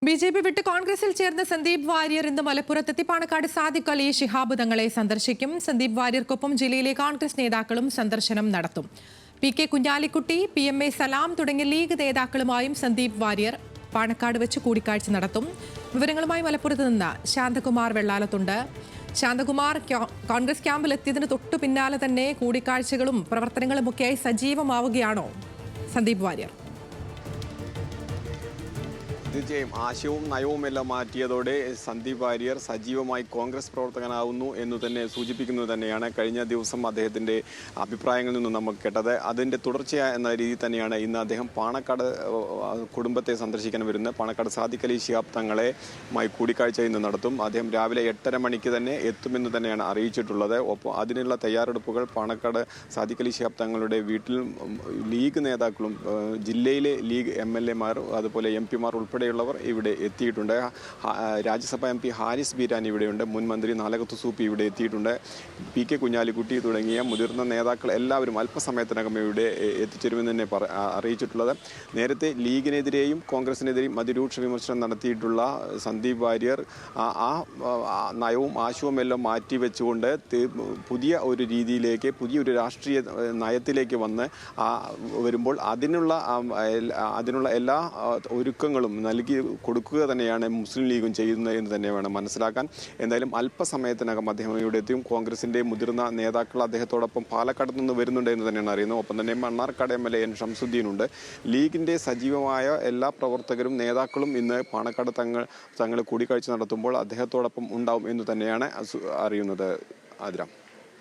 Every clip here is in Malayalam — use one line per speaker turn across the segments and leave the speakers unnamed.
ബിജെപി വിട്ട് കോൺഗ്രസിൽ ചേർന്ന സന്ദീപ് വാര്യർ ഇന്ന് മലപ്പുറത്തെത്തി പാണക്കാട് സാദിഖ് അലി ശിഹാബ് തങ്ങളെ സന്ദർശിക്കും. സന്ദീപ് വാര്യർക്കൊപ്പം ജില്ലയിലെ കോൺഗ്രസ് നേതാക്കളും സന്ദർശനം നടത്തും. പി.കെ. കുഞ്ഞാലിക്കുട്ടി, PMA സലാം തുടങ്ങിയ ലീഗ് നേതാക്കളുമായും സന്ദീപ് വാര്യർ പാണക്കാട് വെച്ച് കൂടിക്കാഴ്ച നടത്തും. വിവരങ്ങളുമായി മലപ്പുറത്ത് നിന്ന് ശാന്തകുമാർ വെള്ളാലത്തുണ്ട്. ശാന്തകുമാർ, കോൺഗ്രസ് ക്യാമ്പിൽ എത്തിയതിന് തൊട്ടു പിന്നാലെ തന്നെ കൂടിക്കാഴ്ചകളും പ്രവർത്തനങ്ങളുമൊക്കെയായി സജീവമാവുകയാണോ സന്ദീപ് വാര്യർ?
തീർച്ചയായും ആശയവും നയവുമെല്ലാം മാറ്റിയതോടെ സന്ദീപ് വാര്യർ സജീവമായി കോൺഗ്രസ് പ്രവർത്തകനാവുന്നു എന്ന് തന്നെ സൂചിപ്പിക്കുന്നത് തന്നെയാണ് കഴിഞ്ഞ ദിവസം അദ്ദേഹത്തിൻ്റെ അഭിപ്രായങ്ങളിൽ നിന്നും നമുക്ക് കേട്ടത്. അതിൻ്റെ തുടർച്ചയായ എന്ന രീതിയിൽ തന്നെയാണ് ഇന്ന് അദ്ദേഹം പാണക്കാട് കുടുംബത്തെ സന്ദർശിക്കാൻ വരുന്നത്. പാണക്കാട് സാദിഖ് അലി ശിഹാബ് തങ്ങളുമായി കൂടിക്കാഴ്ച ഇന്ന് നടത്തും. അദ്ദേഹം രാവിലെ 8:30 മണിക്ക് തന്നെ എത്തുമെന്ന് തന്നെയാണ് അറിയിച്ചിട്ടുള്ളത്. ഒപ്പം അതിനുള്ള തയ്യാറെടുപ്പുകൾ പാണക്കാട് സാദിഖ് അലി ശിഹാബ് തങ്ങളുടെ വീട്ടിൽ ലീഗ് നേതാക്കളും ജില്ലയിലെ ലീഗ് MLA മാർ അതുപോലെ MP മാർ ഉൾപ്പെടെയുള്ളവർ ഇവിടെ എത്തിയിട്ടുണ്ട്. രാജ്യസഭാ MP ഹാരിസ് ബീരാൻ ഇവിടെയുണ്ട്. മുൻ മന്ത്രി നാലകത്ത് സൂപ്പി ഇവിടെ എത്തിയിട്ടുണ്ട്. P.K. കുഞ്ഞാലിക്കുട്ടി തുടങ്ങിയ മുതിർന്ന നേതാക്കൾ എല്ലാവരും അല്പസമയത്തിനകം ഇവിടെ എത്തിച്ചേരുമെന്ന് തന്നെ അറിയിച്ചിട്ടുള്ളത്. നേരത്തെ ലീഗിനെതിരെയും കോൺഗ്രസിനെതിരെയും അതിരൂക്ഷ വിമർശനം നടത്തിയിട്ടുള്ള സന്ദീപ് വാര്യർ ആ നയവും ആശയവും എല്ലാം മാറ്റിവെച്ചുകൊണ്ട് പുതിയ ഒരു രീതിയിലേക്ക്, പുതിയൊരു രാഷ്ട്രീയ നയത്തിലേക്ക് വന്ന് വരുമ്പോൾ അതിനുള്ള എല്ലാ ഒരുക്കങ്ങളും നൽകി കൊടുക്കുക തന്നെയാണ് മുസ്ലിം ലീഗും ചെയ്യുന്നത് എന്ന് തന്നെ വേണം മനസ്സിലാക്കാൻ. എന്തായാലും അല്പസമയത്തിനകം അദ്ദേഹം ഇവിടെ എത്തിയും. കോൺഗ്രസിൻ്റെ മുതിർന്ന നേതാക്കൾ അദ്ദേഹത്തോടൊപ്പം പാലക്കാട് നിന്ന് വരുന്നുണ്ട് എന്ന് തന്നെയാണ് അറിയുന്നത്. ഒപ്പം തന്നെ മണ്ണാർക്കാട് MLA N. ഷംസുദ്ദീനുണ്ട്. ലീഗിൻ്റെ സജീവമായ എല്ലാ പ്രവർത്തകരും നേതാക്കളും ഇന്ന് പാണക്കാട് തങ്ങൾ കൂടിക്കാഴ്ച നടത്തുമ്പോൾ അദ്ദേഹത്തോടൊപ്പം ഉണ്ടാവും എന്ന് തന്നെയാണ് അറിയുന്നത്. ആതിര,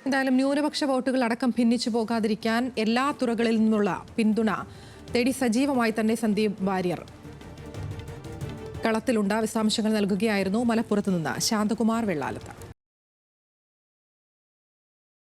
എന്തായാലും ന്യൂനപക്ഷ വോട്ടുകൾ അടക്കം ഭിന്നിച്ചു പോകാതിരിക്കാൻ എല്ലാ തുറകളിൽ നിന്നുള്ള പിന്തുണ തേടി സജീവമായി തന്നെ സന്ദീപ് വാര്യർ കളത്തിലുണ്ട്. വിശദാംശങ്ങൾ നൽകുകയായിരുന്നു മലപ്പുറത്ത് നിന്ന് ശാന്തകുമാർ വെള്ളാലത്ത്.